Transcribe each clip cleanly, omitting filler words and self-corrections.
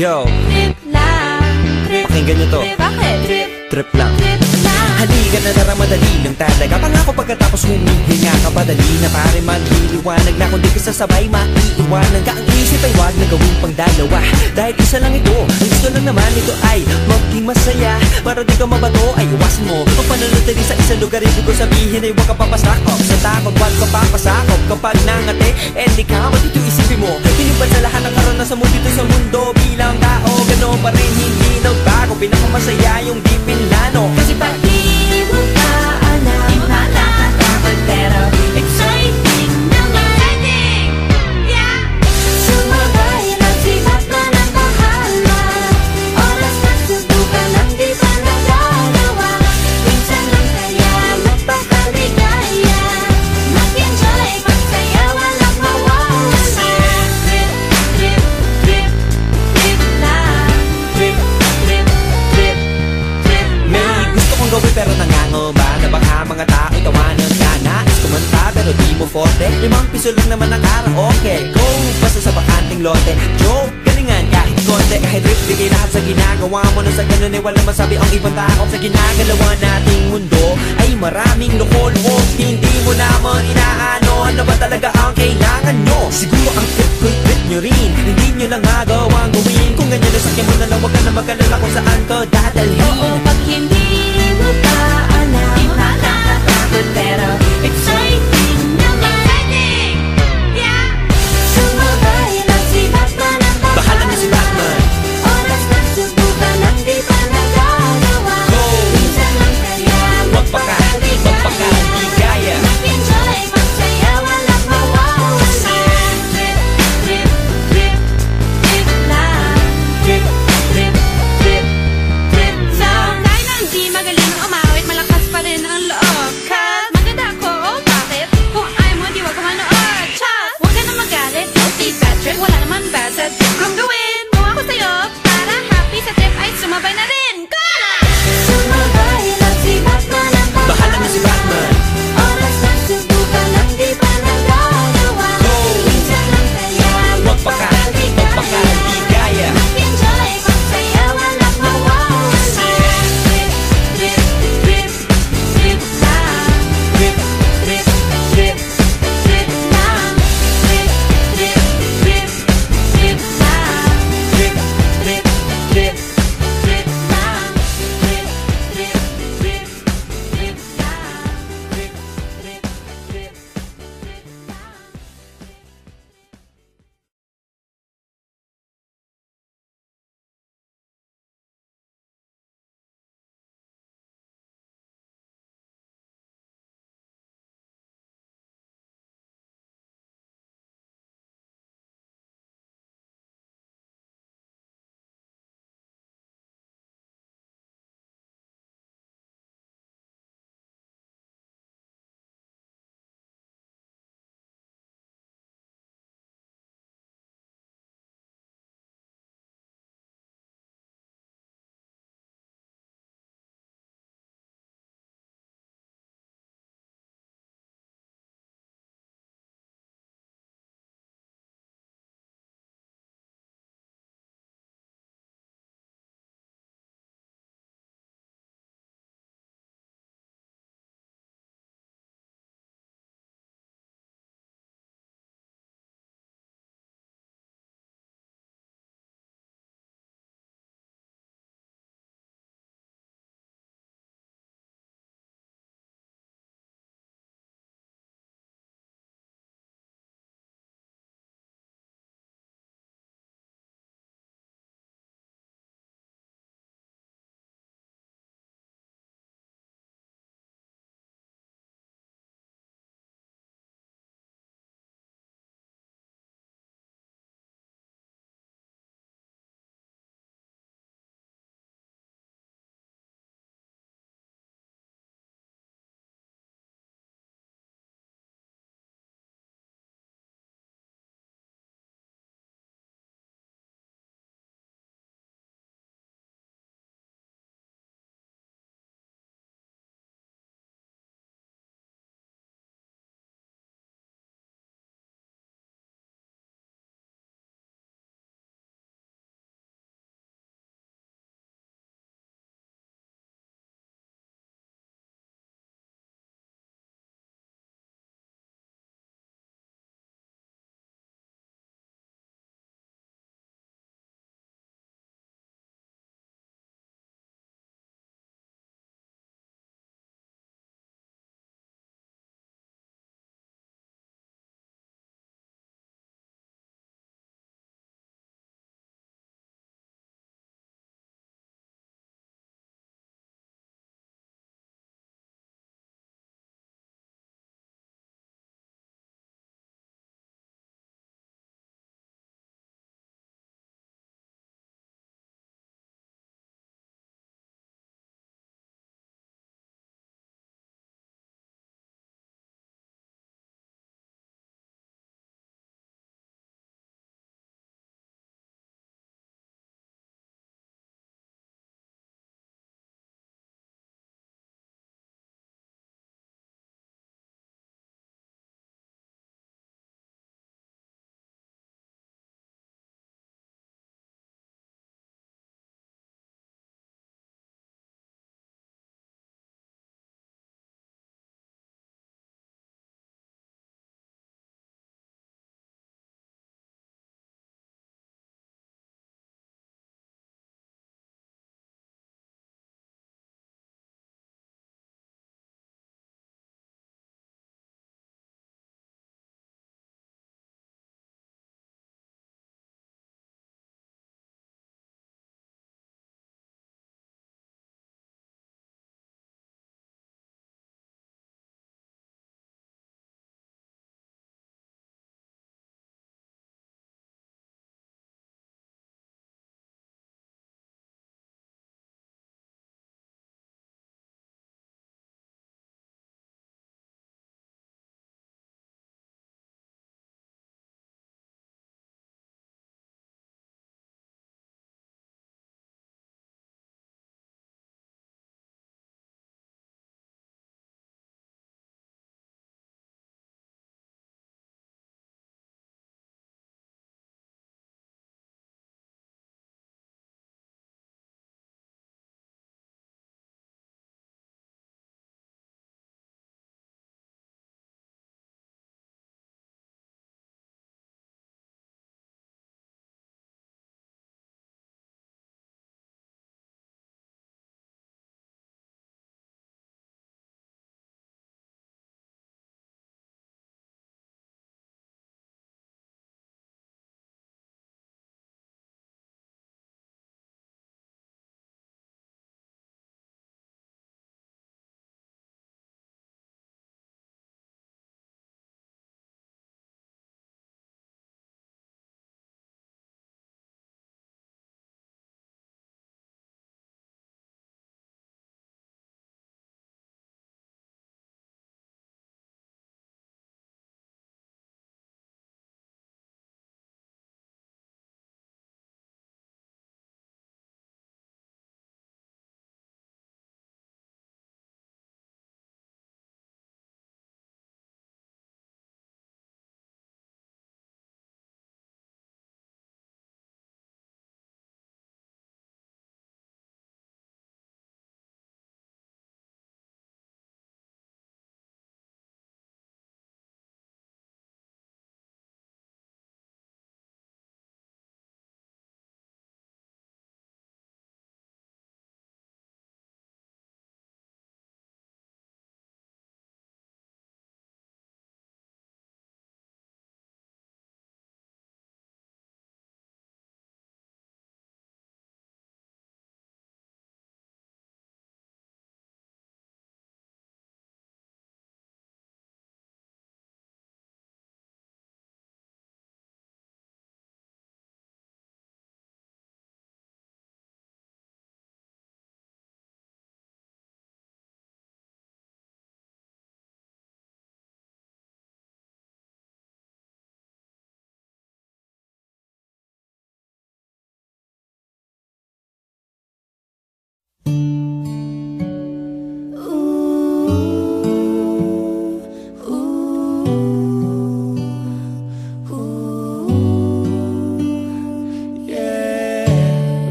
Yo, Trip lang, trip. pakinggan nyo to. Bakit? Trip, Trip lang. trip lang. Halika na tara, madali lang talaga. Pangako pagkatapos humihinga ka, padali na pare magliliwanag na. Kung di ka sasabay, maiiwanan ka. Ang isip ay wag na gawin pang dalawa, dahil isa lang ito. Ang gusto lang naman ito ay maging masaya. Para di ka mabato ay iwasan mo ang pananatili sa isang lugar. Ibig ko sabihin ay huwag ka papasakop sa takot, wag ka papasakop. Kapag nangate, di ka matito isipin mo. Tinipan sa lahat ng karanasan mo dito sa mundo. Bilang tao, gano'n pa rin hindi nagbago. Pinakamasaya yung di pinlano. Kasi Pag di mo pa alam, nakakatakot pero exciting naman. Yeah! Sumabay lang sipat na ng bahala. Oras na subukan ang di pa nagagawa. Minsan lang kaya magpakaligaya. Mag-enjoy, magsaya, walang mawawala. Trip, trip, trip, trip lang. Trip, trip, trip, trip may lang. gusto kong gawin pero nangangamba na baka mga tao'y tawanan ka. Nais kumanta pero di mo forte. 5 piso lang naman ang karaoke. Go, basta sa bakanting lote. Joke, galingan kahit konti. Kahit rip, bigay lahat sa ginagawa mo. Na sa ganun ay walang masabi ang ibang tao. Sa ginagalawa nating mundo ay maraming loko-loko. Hindi mo naman inaano, ano ba talaga ang kailangan nyo? Siguro ang trip nyo rin, hindi nyo lang magawang gawin. Kung ganyan na sakyan mo na lang, wag ka na mag-alala kung saan ka dadalhin. Oo, pag hindi mo pa alam, nakakatakot pero exciting naman. Yeah! Sumabay lang si Batman ang Bahala na si Batman. Oras na subukan ang di pa nagagawa. Go! Minsan lang kaya magpakaligaya. Mag-enjoy, magsaya, walang mawawala. Trip, trip, trip, trip lang. Trip, trip, trip, trip lang. Dahil lang di magaling umawit, malakas pa rin ang loob. Cause maganda ako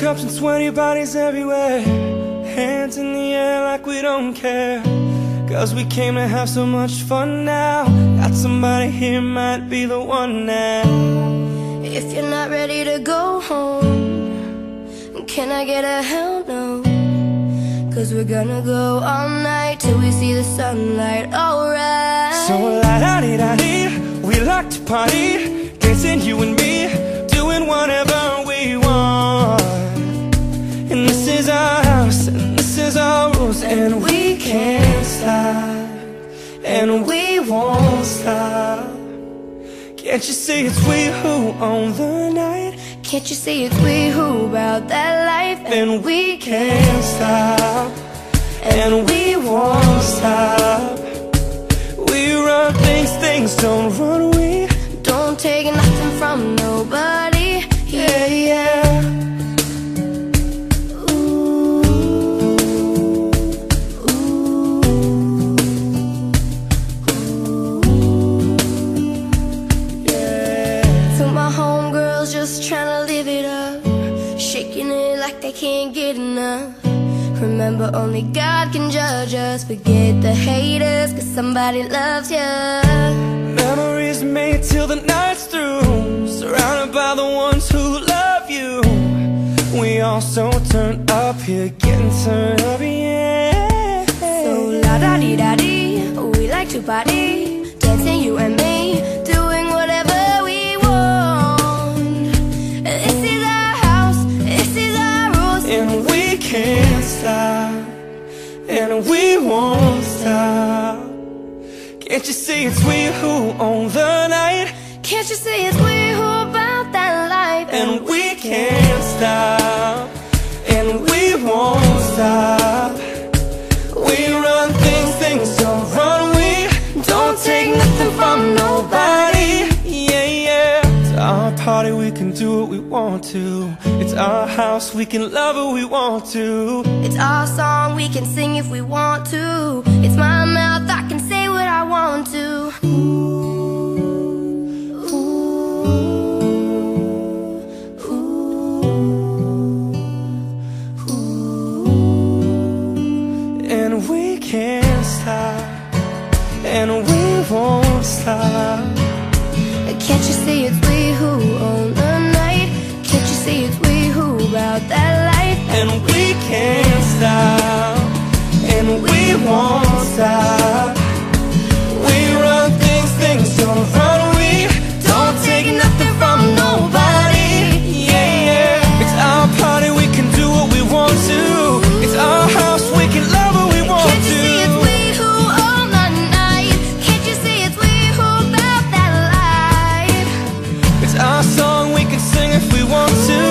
cups and sweaty bodies everywhere, hands in the air like we don't care. Cause we came to have so much fun now. Got somebody here, might be the one now. If you're not ready to go home, can I get a hell no? Cause we're gonna go all night till we see the sunlight, alright. So la-da-dee-da-dee, we like to party, dancing you and me, doing whatever we want. And this is our house, and this is our rules, and we can't stop, and we won't stop. Can't you see it's we who own the night? Can't you see it's we who about that life? And we can't stop, and we won't stop. We run things, things don't run. We don't take nothing from nobody. Yeah, yeah. Ooh, ooh, yeah. to my homegirls just tryna live it up, shaking it like they can't get enough. Remember, only God can judge us. Forget the haters, cause somebody loves ya. Memories made till the night's through, surrounded by the ones who love you. We all so turned up here, getting turned up, yeah. So la-da-dee-da-dee, we like to party, dancing you and me, doing whatever we want. This is our house, this is our rules, and we can't stop, and we won't stop. Can't you see it's we who own the night? Can't you see it's we who about that life? And we can't stop, and we won't stop. We run things, things don't run. We don't take nothing from nobody. Yeah, yeah. It's our party, we can do what we want to. It's our house, we can love who we want to. It's our song, we can sing if we want to. It's my mouth, I can say what I want to. And we can't stop, and we won't stop. Can't you see it's we who own the night? Can't you see it's we who about that life? And we can't stop, and we won't stop. We run things, things don't run. We don't take nothing from nobody. Yeah, yeah. It's our party, we can do what we want to. It's our house, we can love what we want to. Can't you see it's we who own the night? Can't you see it's we who about that life? It's our song, we can sing if we want to.